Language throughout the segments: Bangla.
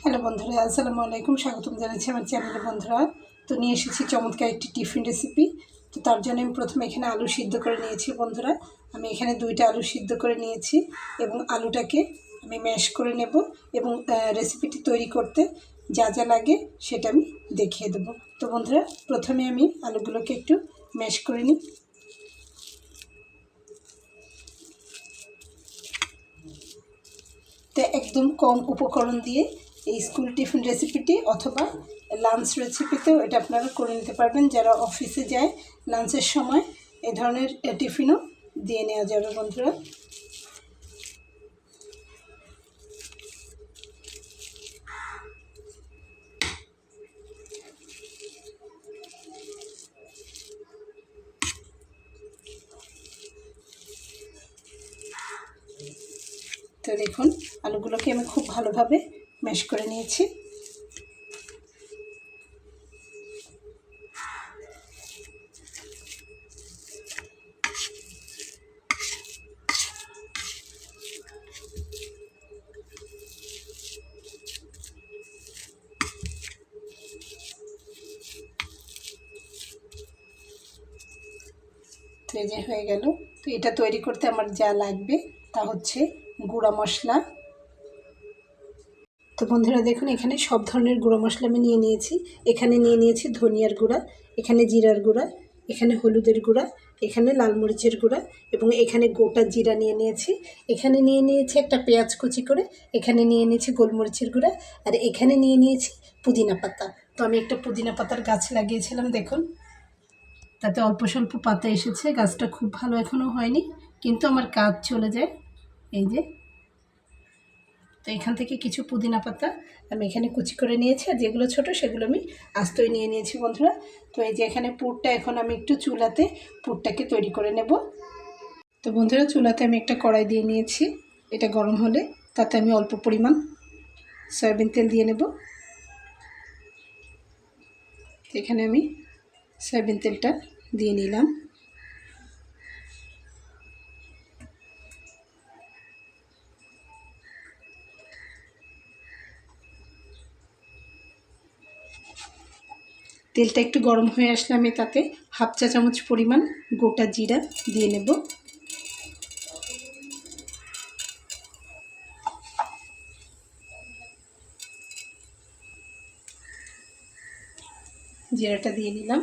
হ্যালো বন্ধুরা, আসসালামু আলাইকুম। স্বাগতম জানাচ্ছি আমার চ্যানেলে। বন্ধুরা, তো নিয়ে এসেছি চমৎকার একটি টিফিন রেসিপি। তো তার জন্য আমি প্রথমে এখানে আলু সিদ্ধ করে নিয়েছি। বন্ধুরা, আমি এখানে 2টা আলু সিদ্ধ করে নিয়েছি এবং আলুটাকে আমি ম্যাশ করে নেব এবং রেসিপিটি তৈরি করতে যা যা লাগে সেটা আমি দেখিয়ে দেবো। তো বন্ধুরা, প্রথমে আমি আলুগুলোকে একটু ম্যাশ করে নিই। তো একদম কম উপকরণ দিয়ে এই স্কুল টিফিন রেসিপিটি অথবা লাঞ্চ রেসিপিতেও এটা আপনারা করে নিতে পারবেন। যারা অফিসে যায় লাঞ্চের সময় এ ধরনের টিফিনও দিয়ে নেওয়া যাবে। বন্ধুরা, তো দেখুন আলুগুলোকে আমি খুব ভালোভাবে ম্যাশ করে নিয়েছি। তো এই যে হয়ে গেল। তো এটা তৈরি করতে আমার যা লাগবে তা হচ্ছে গুঁড়া মশলা। তো বন্ধুরা দেখুন, এখানে সব ধরনের গুঁড়ো মশলা আমি নিয়ে নিয়েছি। এখানে নিয়ে নিয়েছি ধনিয়ার গুঁড়া, এখানে জিরার গুঁড়া, এখানে হলুদের গুঁড়া, এখানে লাল মরিচের গুঁড়া এবং এখানে গোটা জিরা নিয়ে নিয়েছি। এখানে নিয়ে নিয়েছি একটা পেঁয়াজ কুচি করে, এখানে নিয়ে নিয়েছি গোলমরিচের গুঁড়া, আর এখানে নিয়ে নিয়েছি পুদিনা পাতা। তো আমি একটা পুদিনা পাতার গাছ লাগিয়েছিলাম, দেখুন তাতে অল্প স্বল্প পাতা এসেছে। গাছটা খুব ভালো এখনও হয়নি, কিন্তু আমার কাজ চলে যায়। এই যে, তো এখান থেকে কিছু পুদিনা পাতা আমি এখানে কুচি করে নিয়েছি, আর যেগুলো ছোট সেগুলো আমি আস্তই নিয়ে নিয়েছি। বন্ধুরা, তো এই যে এখানে পুরটা এখন আমি একটু চুলাতে পুরটাকে তৈরি করে নেব। তো বন্ধুরা, চুলাতে আমি একটা কড়াই দিয়ে নিয়েছি। এটা গরম হলে তাতে আমি অল্প পরিমাণ সয়াবিন তেল দিয়ে নেব। এখানে আমি সয়াবিন তেলটা দিয়ে নিলাম। তেলটা একটু গরম হয়ে আসলে আমি তাতে হাফ চা চামচ পরিমাণ গোটা জিরা দিয়ে নেব। জিরাটা দিয়ে নিলাম।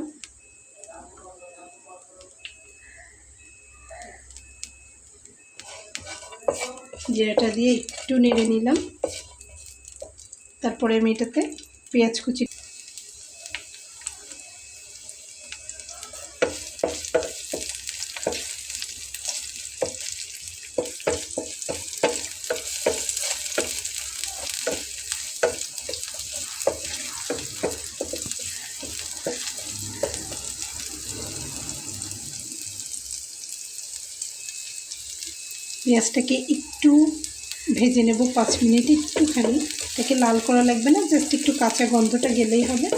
জিরাটা দিয়ে একটু নেড়ে নিলাম। তারপরে আমি এটাতে পেঁয়াজ কুচি পেঁয়াজটাকে একটু ভেজে নেব 5 মিনিট। একটুখানি, তাকে লাল করা লাগবে না, জাস্ট একটু কাঁচা গন্ধটা গেলেই হবে।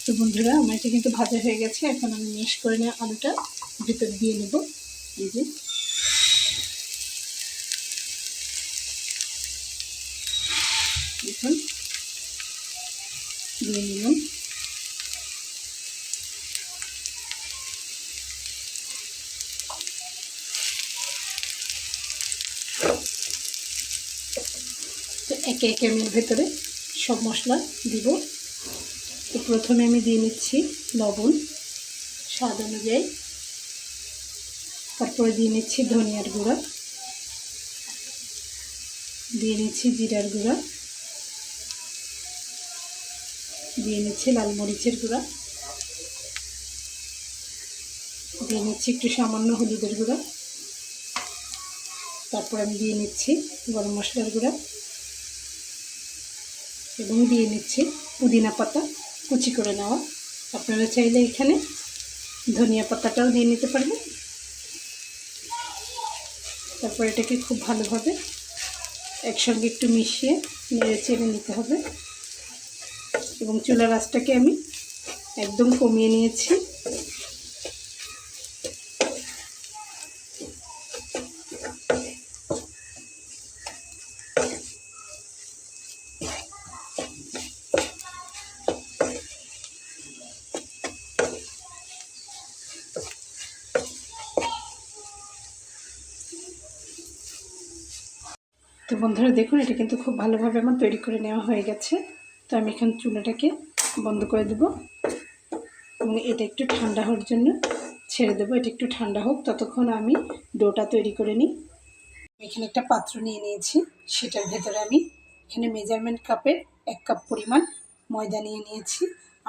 তো বন্ধুরা, আমার এটা কিন্তু ভাজা হয়ে গেছে। এখন আমি ম্যাশ করে নেওয়া আলুটা ভিতরে দিয়ে নেব। এই যে, দেখুন দিয়ে নিলাম। তো একে একে আমি ভেতরে সব মশলা দিব। তো প্রথমে আমি দিয়ে নিচ্ছি লবণ স্বাদ অনুযায়ী, তারপরে দিয়ে নিচ্ছি ধনিয়ার গুঁড়া, দিয়ে নিচ্ছি জিরার গুঁড়া, দিয়ে নিচ্ছি লাল মরিচের গুঁড়া, দিয়ে নিচ্ছি একটু সামান্য হলুদের গুঁড়া, তারপর আমি দিয়ে নিচ্ছি গরম মশলার গুঁড়া, এবং দিয়ে নিচ্ছি পুদিনা পাতা কুচি করে নেওয়া। আপনারা চাইলে এখানে ধনিয়া পাতাটাও দিয়ে নিতে পারবেন। তারপর এটাকে খুব ভালোভাবে একসঙ্গে একটু মিশিয়ে নেড়ে চেড়ে নিতে হবে এবং চুলার আঁচটাকে আমি একদম কমিয়ে নিয়েছি। তো বন্ধুরা দেখুন, এটা কিন্তু খুব ভালোভাবে আমার তৈরি করে নেওয়া হয়ে গেছে। তো আমি এখন চুলাটাকে বন্ধ করে দেব এবং এটা একটু ঠান্ডা হওয়ার জন্য ছেড়ে দেবো। এটা একটু ঠান্ডা হোক, ততক্ষণ আমি ডোটা তৈরি করে নিই। এখানে একটা পাত্র নিয়ে নিয়েছি, সেটার ভেতরে আমি এখানে মেজারমেন্ট কাপের 1 কাপ পরিমাণ ময়দা নিয়ে নিয়েছি।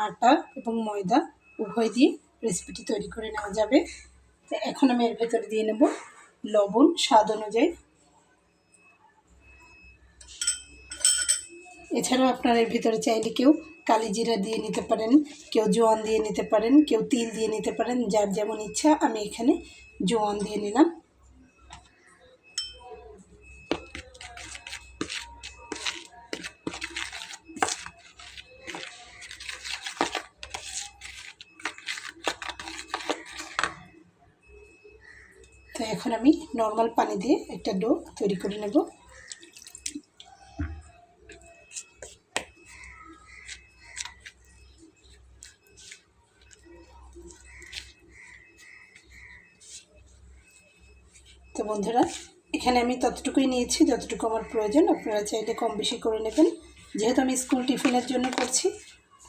আটা এবং ময়দা উভয় দিয়ে রেসিপিটি তৈরি করে নেওয়া যাবে। তো এখন আমি এর ভেতরে দিয়ে নেব লবণ স্বাদ অনুযায়ী। এছাড়াও আপনারা এর ভিতরে চাইলে কেউ কালি জিরা দিয়ে নিতে পারেন, কেউ জোয়ান দিয়ে নিতে পারেন, কেউ তিল দিয়ে নিতে পারেন, যার যেমন ইচ্ছা। আমি এখানে জোয়ান দিয়ে নিলাম। তো এখন আমি নর্মাল পানি দিয়ে একটা ডো তৈরি করে নেব। তো বন্ধুরা, এখানে আমি ততটুকুই নিয়েছি যতটুকু আমার প্রয়োজন। আপনারা চাইলে কম বেশি করে নেবেন। যেহেতু আমি স্কুল টিফিনের জন্য করছি,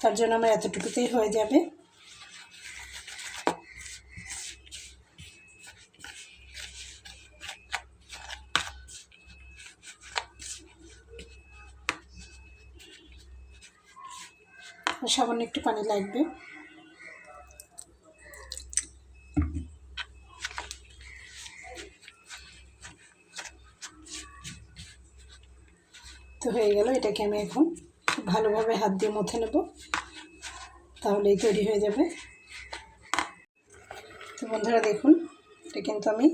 তার জন্য আমার এতটুকুতেই হয়ে যাবে। সামান্য একটু পানি লাগবে। তো হয়ে গেল। এটাকে আমি এখন ভালোভাবে হাত দিয়ে মথে নেব, তাহলেই তৈরি হয়ে যাবে। তো বন্ধুরা দেখুন, এটা কিন্তু আমি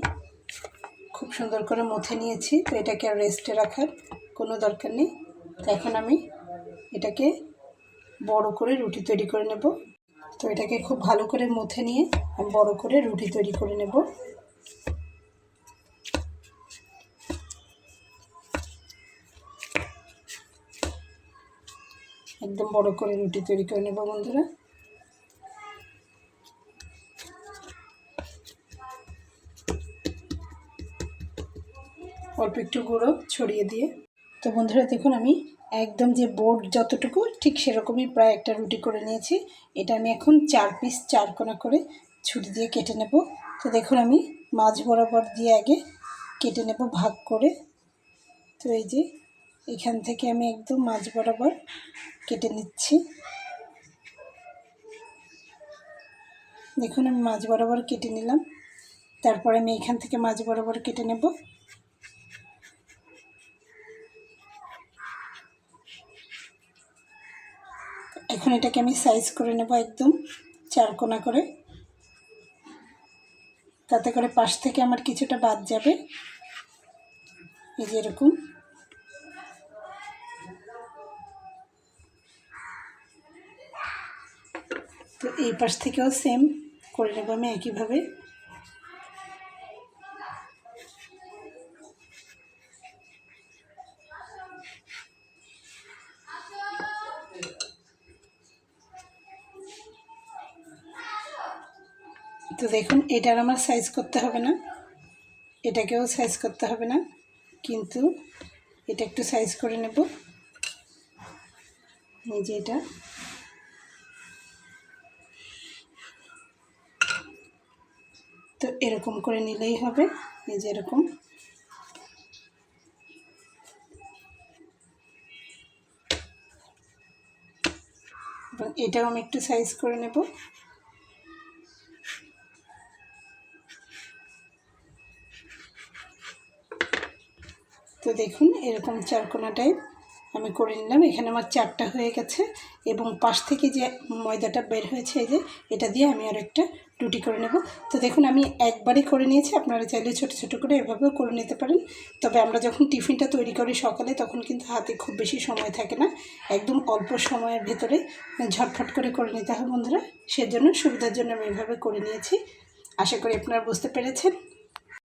খুব সুন্দর করে মথে নিয়েছি। তো এটাকে আর রেস্টে রাখার কোনো দরকার নেই। তো এখন আমি এটাকে বড় করে রুটি তৈরি করে নেব। তো এটাকে খুব ভালো করে মথে নিয়ে আমি বড় করে রুটি তৈরি করে নেব। একদম বড় করে রুটি তৈরি করে নেব বন্ধুরা। অল্প একটু গুঁড়ো ছড়িয়ে দিয়ে। তো বন্ধুরা দেখুন, আমি একদম যে বোর্ড যতটুকু ঠিক সেরকমই প্রায় একটা রুটি করে নিয়েছি। এটা আমি এখন 4 পিস 4 কোনা করে ছুরি দিয়ে কেটে নেব। তো দেখুন, আমি মাঝ বরাবর দিয়ে আগে কেটে নেব ভাগ করে। তো এই যে এখান থেকে আমি একদম মাঝ বরাবর কেটে নিচ্ছি। দেখুন, আমি মাঝ বরাবর কেটে নিলাম। তারপরে আমি এখান থেকে মাঝ বরাবর কেটে নেব। এখন এটাকে আমি সাইজ করে নেব একদম 4 কোনা করে, তাতে করে পাশ থেকে আমার কিছুটা বাদ যাবে। এই যে এরকম। তো এই পাশ থেকেও সেম করে নেব আমি একইভাবে। তো দেখুন, এটার আমার সাইজ করতে হবে না, এটাকেও সাইজ করতে হবে না, কিন্তু এটা একটু সাইজ করে নেব। এই যে এটা। তো এরকম করে নিলেই হবে। এই যে এরকম। এবং এটাও আমি একটু সাইজ করে নেব। তো দেখুন, এরকম 4 কোনা টাইপ আমি করে নিলাম। এখানে আমার 4টা হয়ে গেছে এবং পাশ থেকে যে ময়দাটা বের হয়েছে এই যে এটা দিয়ে আমি আর একটা রুটি করে নেব। তো দেখুন আমি একবারই করে নিয়েছি, আপনারা চাইলে ছোটো ছোটো করে এভাবেও করে নিতে পারেন। তবে আমরা যখন টিফিনটা তৈরি করি সকালে তখন কিন্তু হাতে খুব বেশি সময় থাকে না, একদম অল্প সময়ের ভেতরে ঝটফট করে নিতে হয় বন্ধুরা। সেজন্য সুবিধার জন্য আমি এভাবে করে নিয়েছি। আশা করি আপনারা বুঝতে পেরেছেন।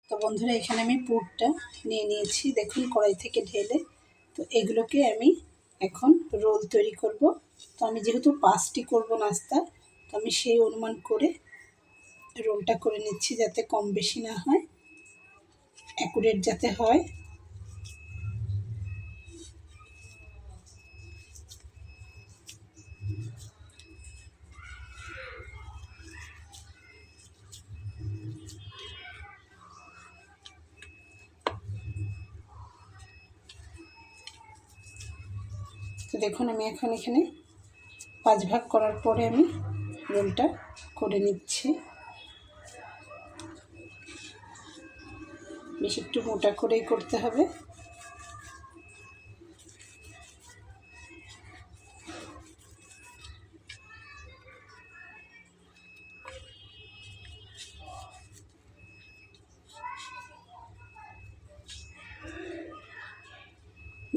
তো বন্ধুরা এখানে আমি পুরটা নিয়ে নিয়েছি, দেখুন কড়াই থেকে ঢেলে। তো এগুলোকে আমি এখন রোল তৈরি করব। তো আমি যেহেতু 5টি করব নাস্তা, তো আমি সেই অনুমান করে রোলটা করে নিচ্ছি যাতে কম বেশি না হয়, অ্যাকুরেট যাতে হয়। তো দেখুন আমি এখন এখানে 5 ভাগ করার পরে আমি রোলটা করে নিচ্ছি। বেশ একটু মোটা করেই করতে হবে।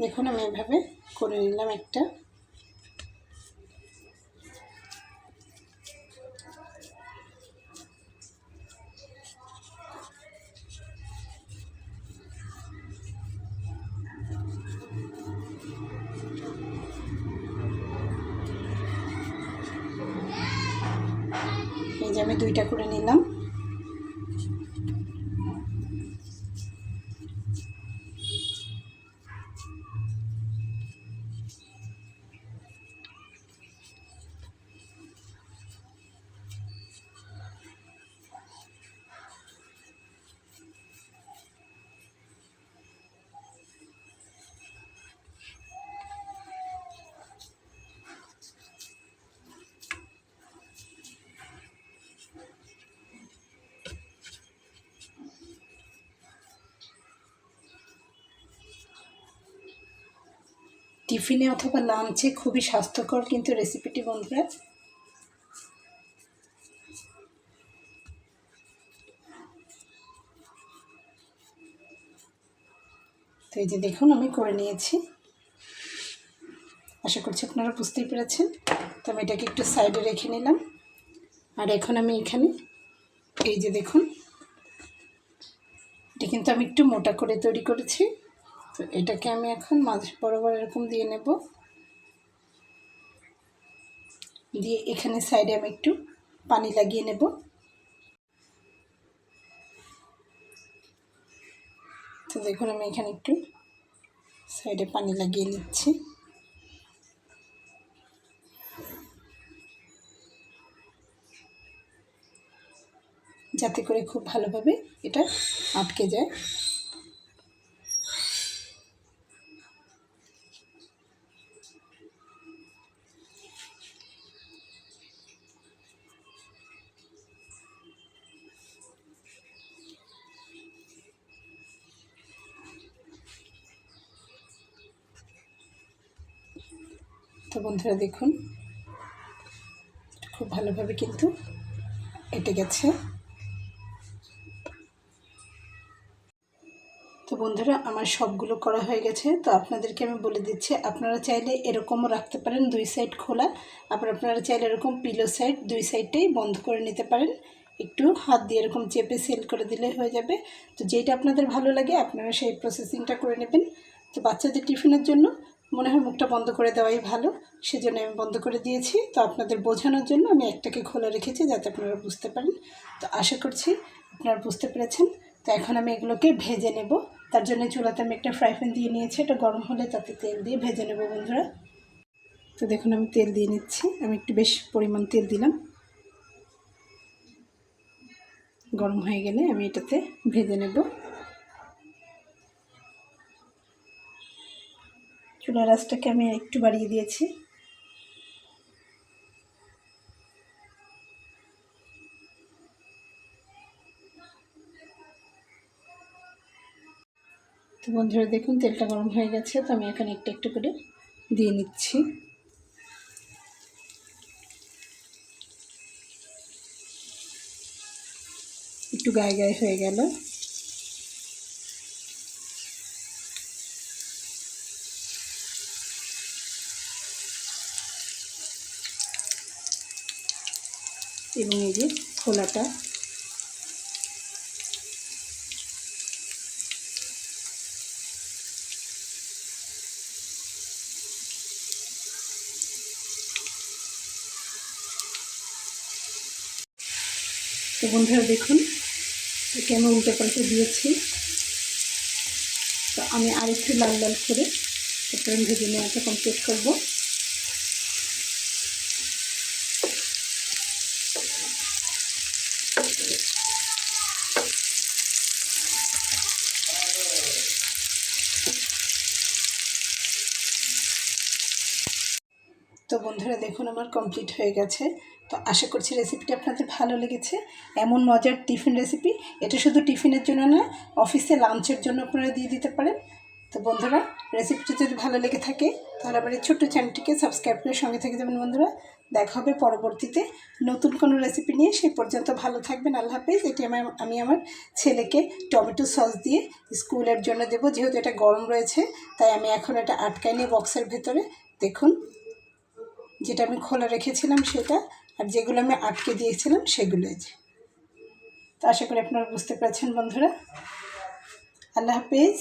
দেখুন আমি এভাবে করে নিলাম একটা। এই যে আমি 2টা করে নিলাম। টিফিনে অথবা লাঞ্চে খুবই স্বাস্থ্যকর কিন্তু রেসিপিটি বন্ধুরা। তো এই যে দেখুন আমি করে নিয়েছি, আশা করছি আপনারা বুঝতেই পেরেছেন। তো আমি এটাকে একটু সাইডে রেখে নিলাম। আর এখন আমি এখানে এই যে দেখুন এটা কিন্তু আমি একটু মোটা করে তৈরি করেছি। তো এটাকে আমি এখন মাঝ বরাবর এরকম দিয়ে নেব, দিয়ে এখানে সাইডে আমি একটু পানি লাগিয়ে নেব। তো দেখুন আমি এখানে একটু সাইডে পানি লাগিয়ে নিচ্ছি, যাতে করে খুব ভালোভাবে এটা আটকে যায়। তো বন্ধুরা দেখুন খুব ভালোভাবে কিন্তু এঁটে গেছে। তো বন্ধুরা আমার সবগুলো করা হয়ে গেছে। তো আপনাদেরকে আমি বলে দিচ্ছি, আপনারা চাইলে এরকমও রাখতে পারেন 2 সাইড খোলা, আবার আপনারা চাইলে এরকম পিলো সাইড 2 সাইডটাই বন্ধ করে নিতে পারেন। একটু হাত দিয়ে এরকম চেপে সেল করে দিলে হয়ে যাবে। তো যেটা আপনাদের ভালো লাগে আপনারা সেই প্রসেসিংটা করে নেবেন। তো বাচ্চাদের টিফিনের জন্য মনে হয় মুখটা বন্ধ করে দেওয়াই ভালো, সেজন্য আমি বন্ধ করে দিয়েছি। তো আপনাদের বোঝানোর জন্য আমি একটাকে খোলা রেখেছি যাতে আপনারা বুঝতে পারেন। তো আশা করছি আপনারা বুঝতে পেরেছেন। তো এখন আমি এগুলোকে ভেজে নেব। তার জন্য চুলাতে আমি একটা ফ্রাই প্যান দিয়ে নিয়েছি, এটা গরম হলে তাতে তেল দিয়ে ভেজে নেব বন্ধুরা। তো দেখুন আমি তেল দিয়ে নিচ্ছি, আমি একটু বেশ পরিমাণ তেল দিলাম। গরম হয়ে গেলে আমি এটাতে ভেজে নেব। চুলার আঁচটাকে আমি একটু বাড়িয়ে দিয়েছি। তো বন্ধুরা দেখুন তেলটা গরম হয়ে গেছে। তো আমি এখানে একটু একটু করে দিয়ে নিচ্ছি। একটু গায়ে গায়ে হয়ে গেল। এবং এই যে খোলাটা তো বন্ধুরা দেখুন একে আমি উল্টে পাল্টে দিয়েছি। তো আমি আরেকটু লাল লাল করে তারপরে ভেজে নেওয়াটা কমপ্লিট করব। তো বন্ধুরা দেখুন আমার কমপ্লিট হয়ে গেছে। তো আশা করছি রেসিপিটা আপনাদের ভালো লেগেছে। এমন মজার টিফিন রেসিপি, এটা শুধু টিফিনের জন্য না, অফিসে লাঞ্চের জন্য আপনারা দিয়ে দিতে পারেন। তো বন্ধুরা রেসিপিটা যদি ভালো লেগে থাকে তাহলে আবার এই ছোট্ট চ্যানেলটিকে সাবস্ক্রাইব করে সঙ্গে থেকে যাবেন বন্ধুরা। দেখা হবে পরবর্তীতে নতুন কোনো রেসিপি নিয়ে। সেই পর্যন্ত ভালো থাকবেন। আল্লাহ হাফেজ। এটি আমি আমার ছেলেকে টমেটো সস দিয়ে স্কুলের জন্য দেবো, যেহেতু এটা গরম রয়েছে তাই আমি এখন এটা আটকাই নিয়ে বক্সের ভেতরে। দেখুন যেটা আমি খোলা রেখেছিলাম সেটা, আর যেগুলো আমি আটকে দিয়েছিলাম সেগুলো। তো আশা করি আপনারা বুঝতে পারছেন বন্ধুরা। আল্লাহ হাফেজ।